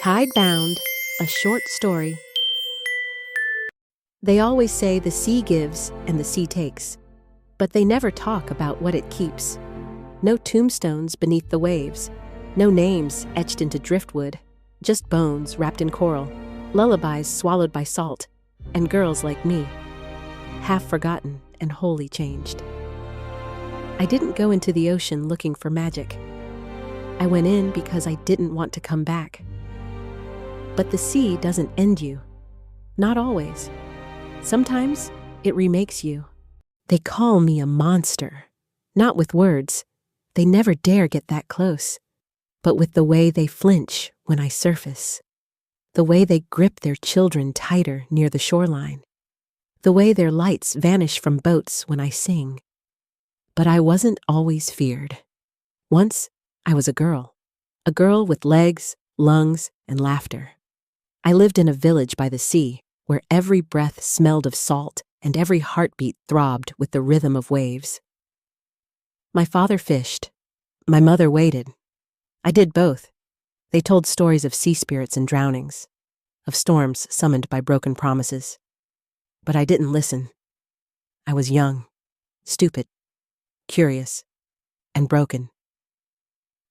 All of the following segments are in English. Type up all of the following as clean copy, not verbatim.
Tidebound, a short story. They always say the sea gives and the sea takes, but they never talk about what it keeps. No tombstones beneath the waves, no names etched into driftwood, just bones wrapped in coral, lullabies swallowed by salt, and girls like me, half forgotten and wholly changed. I didn't go into the ocean looking for magic. I went in because I didn't want to come back. But the sea doesn't end you. Not always. Sometimes it remakes you. They call me a monster. Not with words. They never dare get that close. But with the way they flinch when I surface. The way they grip their children tighter near the shoreline. The way their lights vanish from boats when I sing. But I wasn't always feared. Once, I was a girl with legs, lungs, and laughter. I lived in a village by the sea, where every breath smelled of salt and every heartbeat throbbed with the rhythm of waves. My father fished. My mother waited. I did both. They told stories of sea spirits and drownings, of storms summoned by broken promises. But I didn't listen. I was young, stupid, curious, and broken.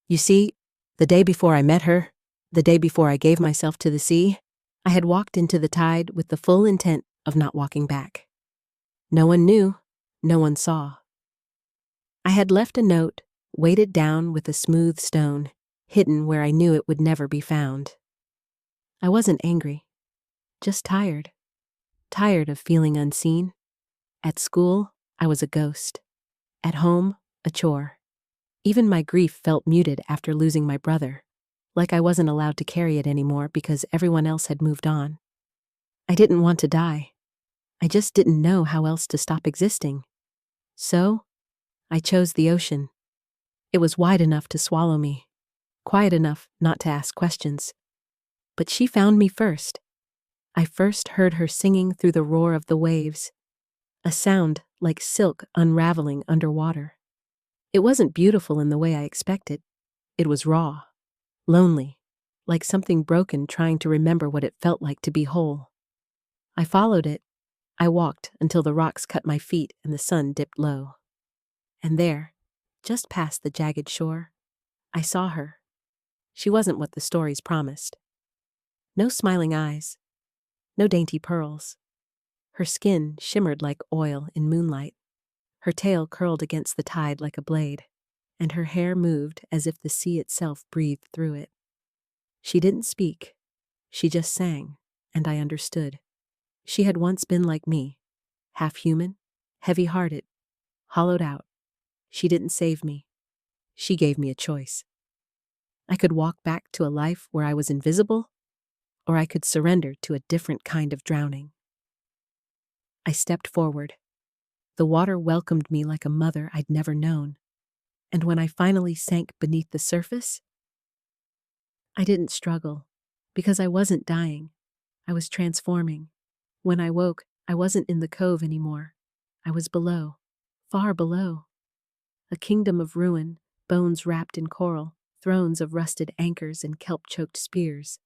You see, the day before I met her, the day before I gave myself to the sea, I had walked into the tide with the full intent of not walking back. No one knew, no one saw. I had left a note, weighted down with a smooth stone, hidden where I knew it would never be found. I wasn't angry, just tired. Tired of feeling unseen. At school, I was a ghost. At home, a chore. Even my grief felt muted after losing my brother, like I wasn't allowed to carry it anymore because everyone else had moved on. I didn't want to die. I just didn't know how else to stop existing. So, I chose the ocean. It was wide enough to swallow me, quiet enough not to ask questions. But she found me first. I first heard her singing through the roar of the waves, a sound like silk unraveling underwater. It wasn't beautiful in the way I expected. It was raw, lonely, like something broken trying to remember what it felt like to be whole. I followed it. I walked until the rocks cut my feet and the sun dipped low. And there, just past the jagged shore, I saw her. She wasn't what the stories promised. No smiling eyes, no dainty pearls. Her skin shimmered like oil in moonlight. Her tail curled against the tide like a blade, and her hair moved as if the sea itself breathed through it. She didn't speak. She just sang, and I understood. She had once been like me, half human, heavy-hearted, hollowed out. She didn't save me. She gave me a choice. I could walk back to a life where I was invisible, or I could surrender to a different kind of drowning. I stepped forward. The water welcomed me like a mother I'd never known. And when I finally sank beneath the surface, I didn't struggle, because I wasn't dying. I was transforming. When I woke, I wasn't in the cove anymore. I was below, far below. A kingdom of ruin, bones wrapped in coral, thrones of rusted anchors and kelp-choked spears.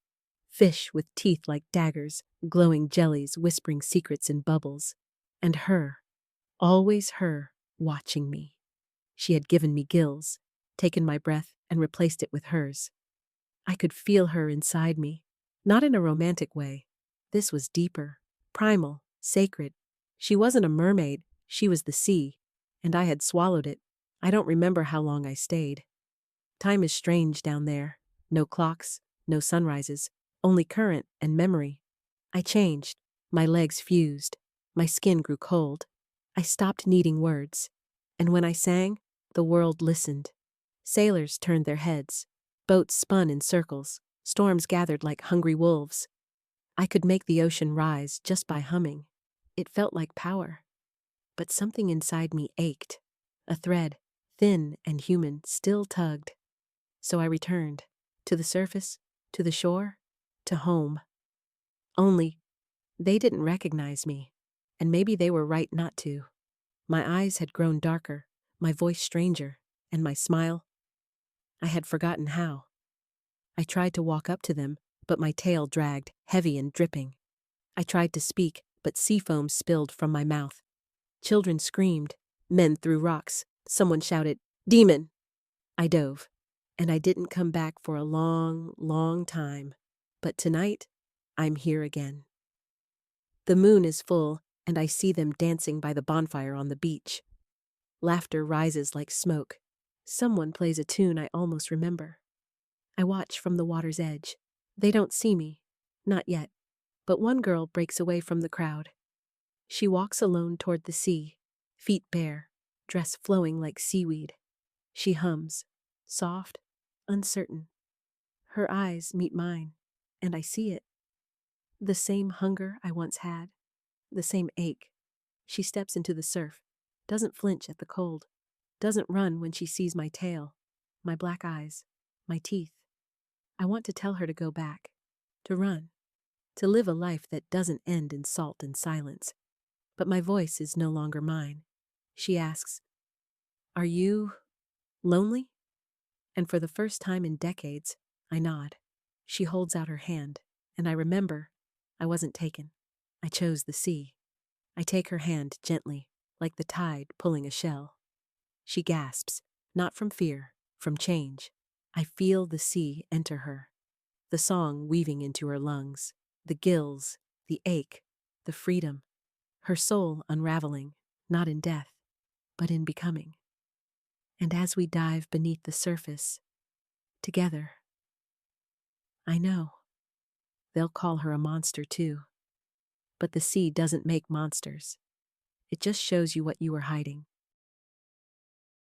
Fish with teeth like daggers, glowing jellies whispering secrets in bubbles. And her, always her, watching me. She had given me gills, taken my breath and replaced it with hers. I could feel her inside me, not in a romantic way. This was deeper, primal, sacred. She wasn't a mermaid, she was the sea, and I had swallowed it. I don't remember how long I stayed. Time is strange down there. No clocks, no sunrises, only current and memory. I changed. My legs fused. My skin grew cold. I stopped needing words. And when I sang, the world listened. Sailors turned their heads. Boats spun in circles. Storms gathered like hungry wolves. I could make the ocean rise just by humming. It felt like power. But something inside me ached. A thread, thin and human, still tugged. So I returned. To the surface, to the shore, to home. Only, they didn't recognize me. And maybe they were right not to. My eyes had grown darker, my voice stranger, and my smile, I had forgotten how. I tried to walk up to them, but my tail dragged, heavy and dripping. I tried to speak, but sea foam spilled from my mouth. Children screamed. Men threw rocks. Someone shouted, "Demon!" I dove, and I didn't come back for a long, long time. But tonight, I'm here again. The moon is full, and I see them dancing by the bonfire on the beach. Laughter rises like smoke. Someone plays a tune I almost remember. I watch from the water's edge. They don't see me. Not yet. But one girl breaks away from the crowd. She walks alone toward the sea, feet bare, dress flowing like seaweed. She hums, soft, uncertain. Her eyes meet mine, and I see it. The same hunger I once had, the same ache. She steps into the surf, doesn't flinch at the cold, doesn't run when she sees my tail, my black eyes, my teeth. I want to tell her to go back, to run, to live a life that doesn't end in salt and silence. But my voice is no longer mine. She asks, "Are you lonely?" And for the first time in decades, I nod. She holds out her hand, and I remember I wasn't taken. I chose the sea. I take her hand gently, like the tide pulling a shell. She gasps, not from fear, from change. I feel the sea enter her, the song weaving into her lungs, the gills, the ache, the freedom, her soul unraveling, not in death, but in becoming. And as we dive beneath the surface, together, I know, they'll call her a monster too. But the sea doesn't make monsters. It just shows you what you are hiding.